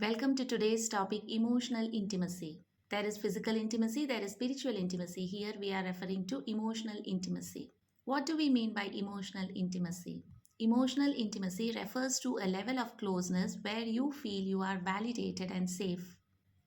Welcome to today's topic emotional intimacy. There is physical intimacy, there is spiritual intimacy. Here we are referring to emotional intimacy. What do we mean by emotional intimacy? Emotional intimacy refers to a level of closeness where you feel you are validated and safe.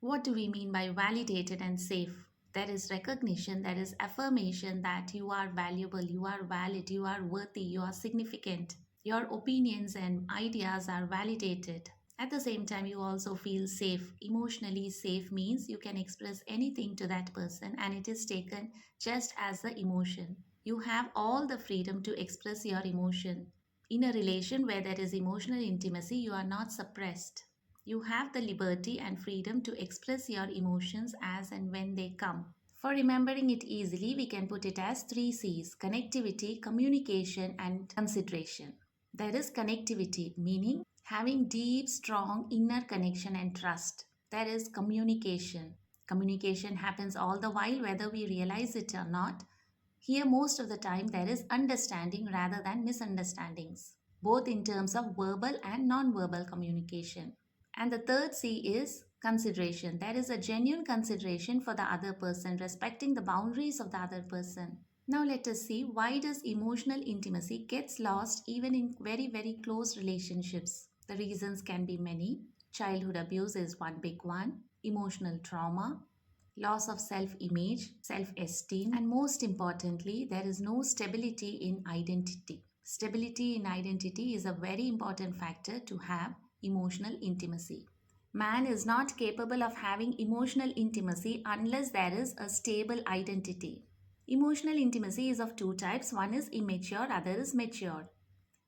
What do we mean by validated and safe? There is recognition, there is affirmation that you are valuable, you are valid, you are worthy, you are significant. Your opinions and ideas are validated. At the same time, you also feel safe. Emotionally safe means you can express anything to that person and it is taken just as the emotion. You have all the freedom to express your emotion. In a relation where there is emotional intimacy, you are not suppressed. You have the liberty and freedom to express your emotions as and when they come. For remembering it easily, we can put it as three C's: connectivity, communication, and consideration. There is connectivity, meaning having deep, strong inner connection and trust. There is communication. Communication happens all the while, whether we realize it or not. Here, most of the time, there is understanding rather than misunderstandings, both in terms of verbal and non verbal communication. And the third C is consideration. There is a genuine consideration for the other person, respecting the boundaries of the other person. Now let us see, why does emotional intimacy gets lost even in very close relationships. The reasons can be many. Childhood abuse is one big one. Emotional trauma, loss of self image, self esteem, and most importantly, there is no stability in identity. Stability in identity is a very important factor to have emotional intimacy. Man is not capable of having emotional intimacy unless there is a stable identity. Emotional intimacy is of two types: one is immature, other is mature.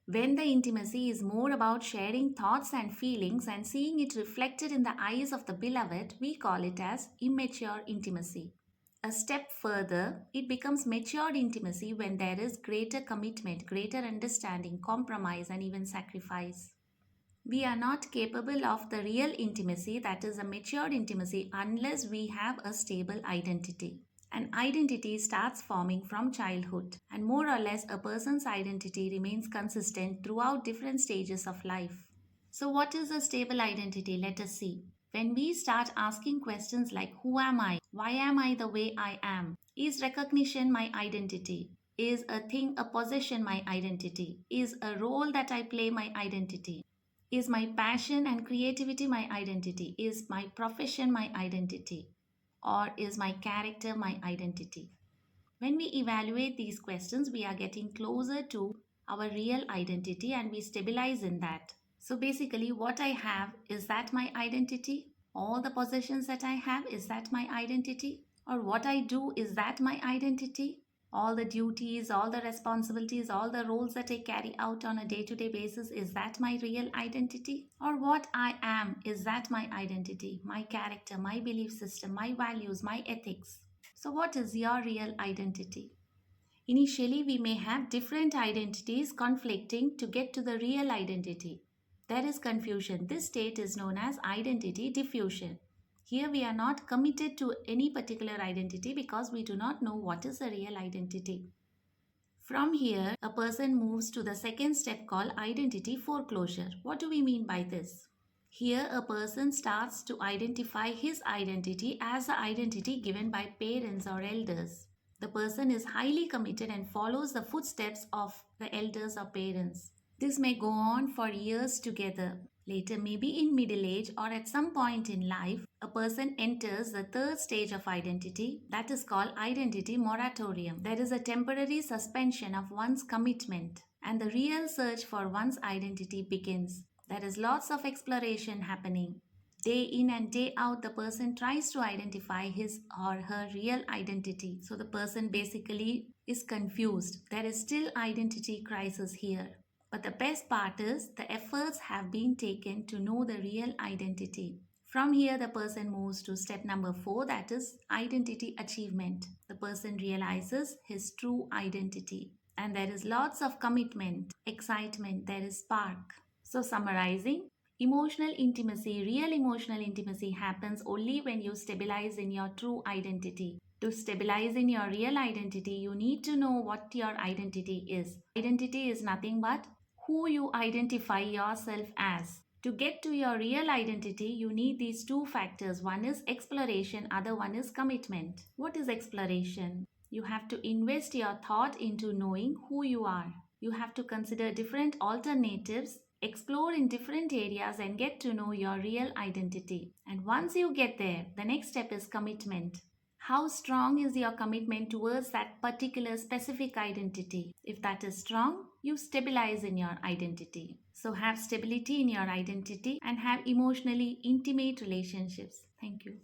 When the intimacy is more about sharing thoughts and feelings and seeing it reflected in the eyes of the beloved, we call it as immature intimacy. A step further, it becomes matured intimacy when there is greater commitment, greater understanding, compromise, and even sacrifice. We are not capable of the real intimacy, that is a matured intimacy, unless we have a stable identity. An identity starts forming from childhood, and more or less a person's identity remains consistent throughout different stages of life. So, what is a stable identity? Let us see. When we start asking questions like who am I? Why am I the way I am? Is recognition my identity? Is a thing, a possession my identity? Is a role that I play my identity? Is my passion and creativity my identity? Is my profession my identity? Or is my character my identity? When we evaluate these questions, we are getting closer to our real identity and we stabilize in that. So basically, what I have, is that my identity? All the possessions that I have, is that my identity? Or what I do, is that my identity? All the duties, all the responsibilities, all the roles that I carry out on a day to day basis, is that my real identity? Or what I am, is that my identity, my character, my belief system, my values, my ethics? So, what is your real identity? Initially, we may have different identities conflicting to get to the real identity. There is confusion. This state is known as identity diffusion. Here, we are not committed to any particular identity because we do not know what is the real identity. From here, a person moves to the second step called identity foreclosure. What do we mean by this? Here, a person starts to identify his identity as the identity given by parents or elders. The person is highly committed and follows the footsteps of the elders or parents. This may go on for years together. Later, maybe in middle age or at some point in life, a person enters the third stage of identity, that is called identity moratorium. There is a temporary suspension of one's commitment and the real search for one's identity begins. There is lots of exploration happening. Day in and day out, the person tries to identify his or her real identity. So the person basically is confused. There is still identity crisis here. But the best part is the efforts have been taken to know the real identity. From here, the person moves to step number 4, that is identity achievement. The person realizes his true identity. And there is lots of commitment, excitement, there is spark. So, summarizing, emotional intimacy, real emotional intimacy happens only when you stabilize in your true identity. To stabilize in your real identity, you need to know what your identity is. Identity is nothing but who you identify yourself as. To get to your real identity, you need these two factors. One is exploration, other one is commitment. What is exploration? You have to invest your thought into knowing who you are. You have to consider different alternatives, explore in different areas, and get to know your real identity. And once you get there, the next step is commitment. How strong is your commitment towards that particular specific identity? If that is strong, you stabilize in your identity. So, have stability in your identity and have emotionally intimate relationships. Thank you.